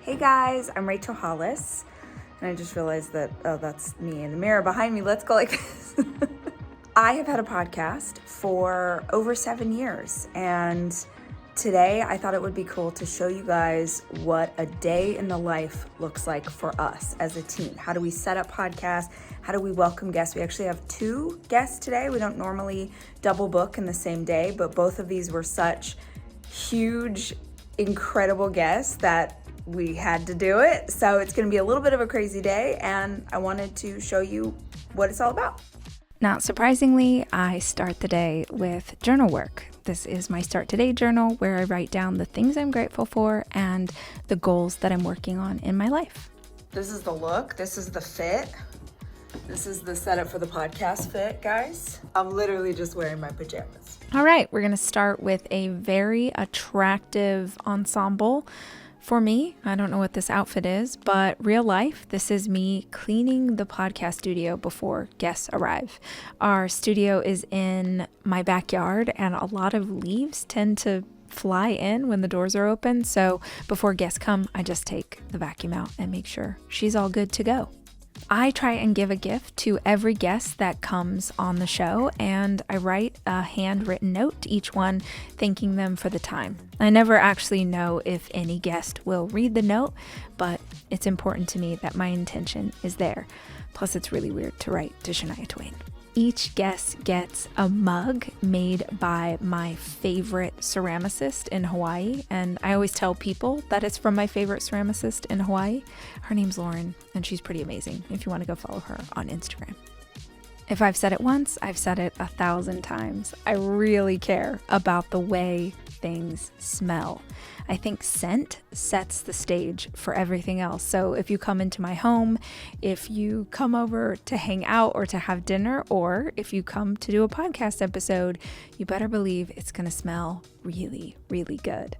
Hey guys, I'm Rachel Hollis, and I just realized that, that's me in the mirror behind me. Let's go like this. I have had a podcast for over 7 years, and today I thought it would be cool to show you guys what a day in the life looks like for us as a team. How do we set up podcasts? How do we welcome guests? We actually have 2 guests today. We don't normally double book in the same day, but both of these were such huge, incredible guests that we had to do it. So it's going to be a little bit of a crazy day, and I wanted to show you what it's all about. Not surprisingly, I start the day with journal work. This is my Start Today journal where I write down the things I'm grateful for and the goals that I'm working on in my life. This is the look. This is the fit. This is the setup for the podcast fit, guys. I'm literally just wearing my pajamas. All right, we're going to start with a very attractive ensemble. For me, I don't know what this outfit is, but real life, this is me cleaning the podcast studio before guests arrive. Our studio is in my backyard, and a lot of leaves tend to fly in when the doors are open. So before guests come, I just take the vacuum out and make sure she's all good to go. I try and give a gift to every guest that comes on the show, and I write a handwritten note to each one thanking them for the time. I never actually know if any guest will read the note, but it's important to me that my intention is there. Plus, it's really weird to write to Shania Twain. Each guest gets a mug made by my favorite ceramicist in Hawaii, and I always tell people that it's from my favorite ceramicist in Hawaii. Her name's Lauren, and she's pretty amazing if you want to go follow her on Instagram. If I've said it once, I've said it 1,000 times. I really care about the way things smell. I think scent sets the stage for everything else. So if you come into my home, if you come over to hang out or to have dinner, or if you come to do a podcast episode, you better believe it's going to smell really, really good.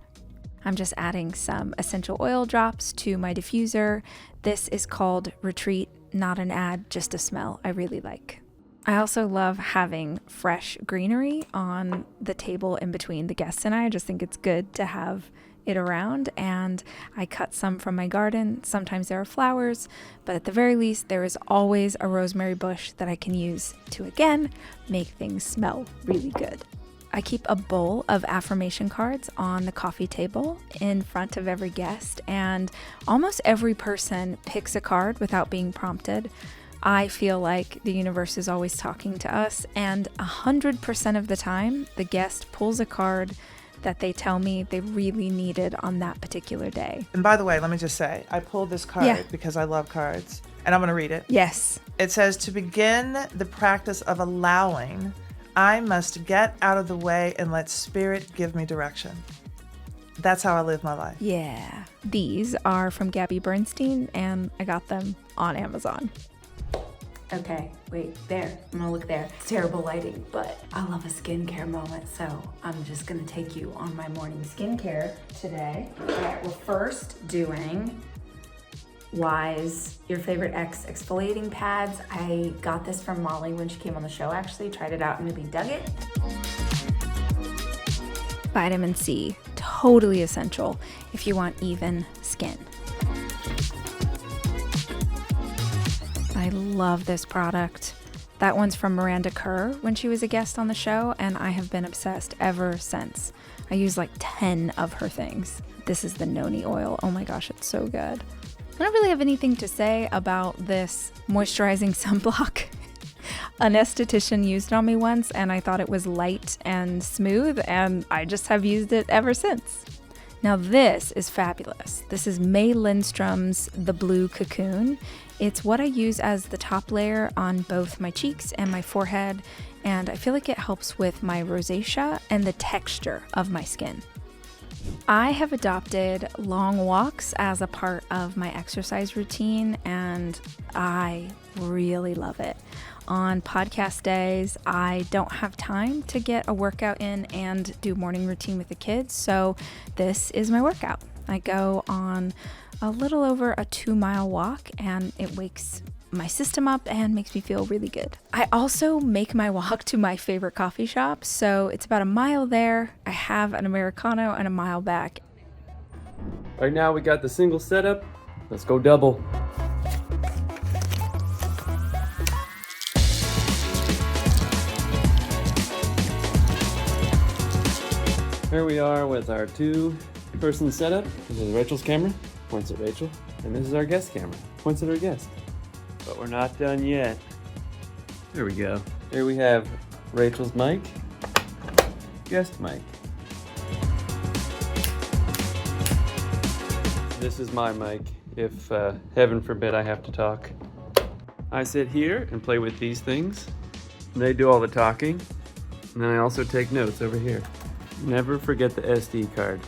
I'm just adding some essential oil drops to my diffuser. This is called Retreat, not an ad, just a smell I really like. I also love having fresh greenery on the table in between the guests and I just think it's good to have it around, and I cut some from my garden. Sometimes there are flowers, but at the very least, there is always a rosemary bush that I can use to, again, make things smell really good. I keep a bowl of affirmation cards on the coffee table in front of every guest, and almost every person picks a card without being prompted. I feel like the universe is always talking to us, and 100% of the time, the guest pulls a card that they tell me they really needed on that particular day. And by the way, let me just say, I pulled this card because I love cards, and I'm going to read it. Yes. It says, to begin the practice of allowing, I must get out of the way and let spirit give me direction. That's how I live my life. Yeah. These are from Gabby Bernstein, and I got them on Amazon. Okay, wait, there. I'm gonna look there. It's terrible lighting, but I love a skincare moment, so I'm just gonna take you on my morning skincare today. All right, we're first doing Wise, your favorite exfoliating pads. I got this from Molly when she came on the show, actually. Tried it out and really dug it. Vitamin C, totally essential if you want even skin. I love this product. That one's from Miranda Kerr when she was a guest on the show, and I have been obsessed ever since. I use like 10 of her things. This is the noni oil. Oh my gosh, it's so good. I don't really have anything to say about this moisturizing sunblock. An esthetician used it on me once, and I thought it was light and smooth, and I just have used it ever since. Now this is fabulous. This is May Lindstrom's The Blue Cocoon. It's what I use as the top layer on both my cheeks and my forehead, and I feel like it helps with my rosacea and the texture of my skin. I have adopted long walks as a part of my exercise routine, and I really love it. On podcast days, I don't have time to get a workout in and do morning routine with the kids, so this is my workout. I go on a little over a 2-mile walk, and it wakes my system up and makes me feel really good. I also make my walk to my favorite coffee shop, so it's about a mile there. I have an Americano and a mile back. Right now we got the single setup. Let's go double. Here we are with our 2-person setup. This is Rachel's camera, points at Rachel, and this is our guest camera, points at our guest. But we're not done yet. There we go. Here we have Rachel's mic, guest mic. This is my mic, if heaven forbid I have to talk. I sit here and play with these things. They do all the talking. And then I also take notes over here. Never forget the SD card.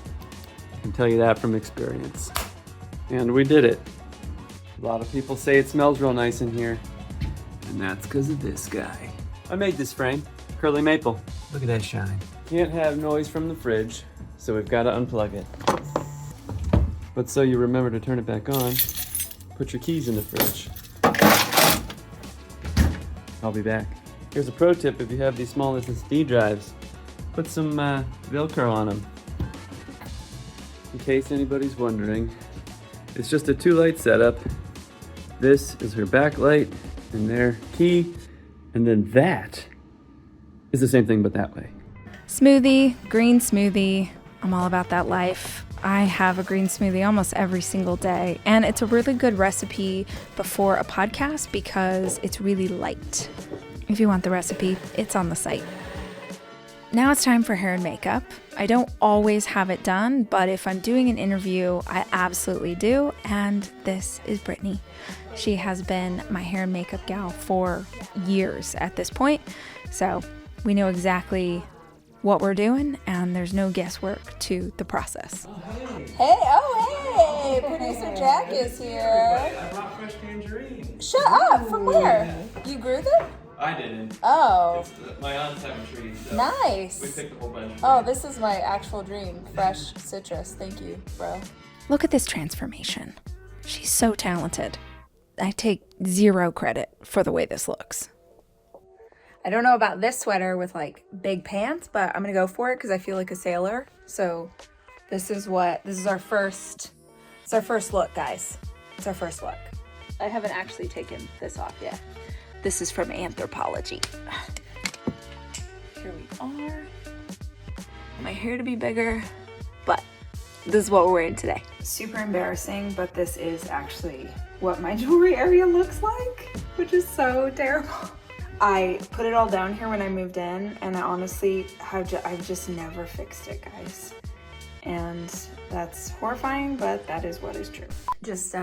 I can tell you that from experience. And we did it. A lot of people say it smells real nice in here. And that's because of this guy. I made this frame, curly maple. Look at that shine. Can't have noise from the fridge, so we've got to unplug it. But so you remember to turn it back on, put your keys in the fridge. I'll be back. Here's a pro tip: if you have these small SSD drives, put some Velcro on them. In case anybody's wondering, it's just a 2-light setup. This is her backlight and their key, and then that is the same thing but that way. Smoothie, green smoothie. I'm all about that life. I have a green smoothie almost every single day, and it's a really good recipe before a podcast because it's really light. If you want the recipe, it's on the site. Now it's time for hair and makeup. I don't always have it done, but if I'm doing an interview, I absolutely do, and this is Brittany. She has been my hair and makeup gal for years at this point, so we know exactly what we're doing, and there's no guesswork to the process. Hey, producer Jack is here. I brought fresh tangerine. Shut up, from where? You grew them? I didn't. Oh, It's my aunt's having trees. So nice. we picked a whole bunch. Oh, this is my actual dream. Fresh citrus. Thank you, bro. Look at this transformation. She's so talented. I take 0 credit for the way this looks. I don't know about this sweater with like big pants, but I'm gonna go for it because I feel like a sailor. So this is our first look, guys. It's our first look. I haven't actually taken this off yet. This is from Anthropology. Here we are. My hair to be bigger, but this is what we're wearing today. Super embarrassing, but this is actually what my jewelry area looks like, which is so terrible. I put it all down here when I moved in, and I honestly I've just never fixed it, guys. And that's horrifying, but that is what is true. Just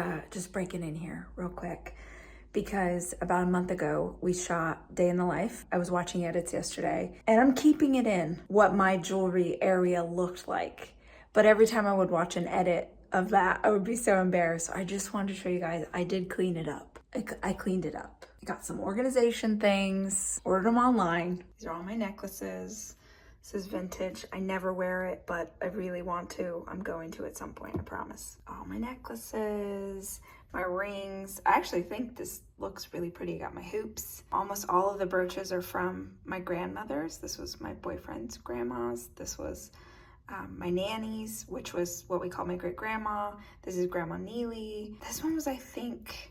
breaking in here real quick, because about a month ago, we shot Day in the Life. I was watching edits yesterday, and I'm keeping it in what my jewelry area looked like. But every time I would watch an edit of that, I would be so embarrassed. So I just wanted to show you guys, I did clean it up. I cleaned it up. I got some organization things, ordered them online. These are all my necklaces. This is vintage. I never wear it, but I really want to. I'm going to at some point, I promise. All my necklaces, my rings. I actually think this looks really pretty. I got my hoops. Almost all of the brooches are from my grandmother's. This was my boyfriend's grandma's. This was my nanny's, which was what we call my great-grandma. This is Grandma Neely. This one was, I think,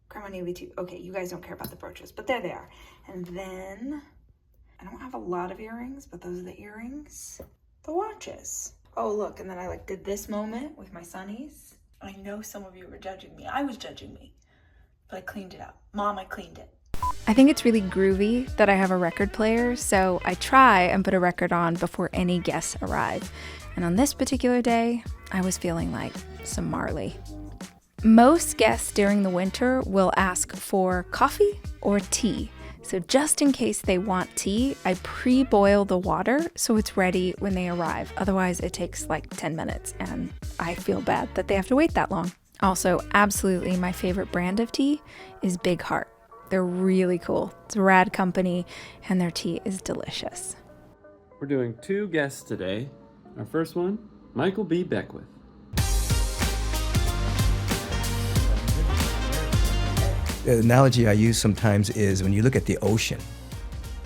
Grandma Neely too. Okay, you guys don't care about the brooches, but there they are. And then, I don't have a lot of earrings, but those are the earrings. The watches. Oh, look, and then I did this moment with my sunnies. I know some of you were judging me. I was judging me, but I cleaned it up. Mom, I cleaned it. I think it's really groovy that I have a record player, so I try and put a record on before any guests arrive. And on this particular day, I was feeling like some Marley. Most guests during the winter will ask for coffee or tea. So just in case they want tea, I pre-boil the water so it's ready when they arrive. Otherwise, it takes like 10 minutes and I feel bad that they have to wait that long. Also, absolutely my favorite brand of tea is Big Heart. They're really cool. It's a rad company and their tea is delicious. We're doing 2 guests today. Our first one, Michael B. Beckwith. The analogy I use sometimes is when you look at the ocean,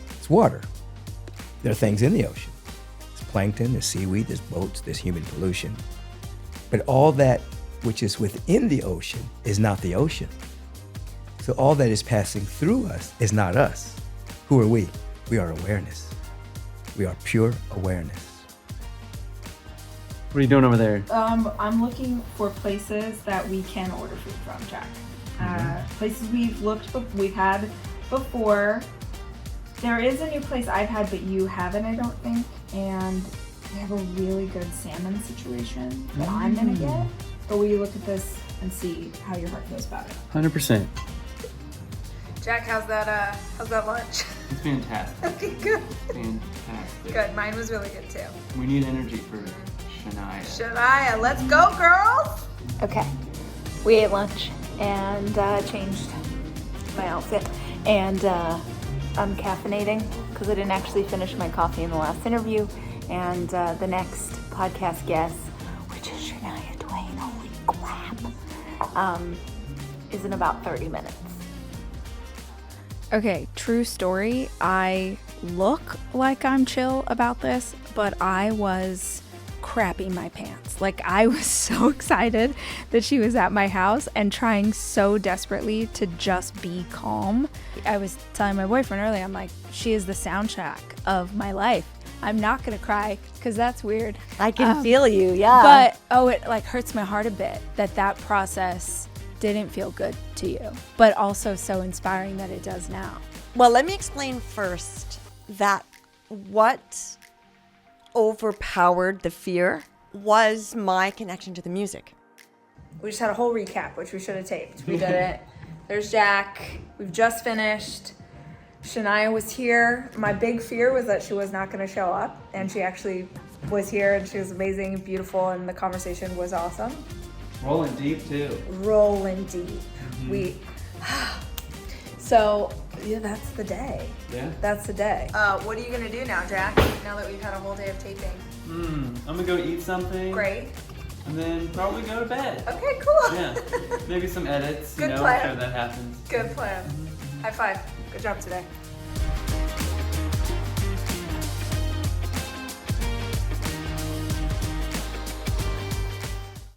it's water. There are things in the ocean. There's plankton, there's seaweed, there's boats, there's human pollution. But all that which is within the ocean is not the ocean. So all that is passing through us is not us. Who are we? We are awareness. We are pure awareness. What are you doing over there? I'm looking for places that we can order food from, Jack. Places we've had before. There is a new place I've had, but you haven't, I don't think. And we have a really good salmon situation that I'm gonna get. But will you look at this and see how your heart feels about it? 100%. Jack, how's that lunch? It's fantastic. Okay, good. Fantastic. Good. Mine was really good too. We need energy for Shania. Shania, let's go, girls! Okay, we ate lunch and changed my outfit, and I'm caffeinating because I didn't actually finish my coffee in the last interview, and the next podcast guest, which is Shania Twain, holy crap, is in about 30 minutes. Okay, true story. I look like I'm chill about this, but I was crapping my pants. Like, I was so excited that she was at my house and trying so desperately to just be calm. I was telling my boyfriend earlier, I'm like, she is the soundtrack of my life. I'm not gonna cry because that's weird. I can feel you, yeah. But it like hurts my heart a bit that process didn't feel good to you, but also so inspiring that it does now. Well, let me explain first that what overpowered the fear was my connection to the music. We just had a whole recap, which we should have taped. We did it. There's Jack. We've just finished. Shania was here. My big fear was that she was not going to show up, and she actually was here, and she was amazing and beautiful, and the conversation was awesome. Rolling deep too. Rolling deep. So, yeah, that's the day. Yeah. That's the day. What are you going to do now, Jack, now that we've had a whole day of taping? I'm gonna go eat something. Great. And then probably go to bed. Okay, cool. Yeah. Maybe some edits, Good you know, plan. if that happens. Good plan. High five. Good job today.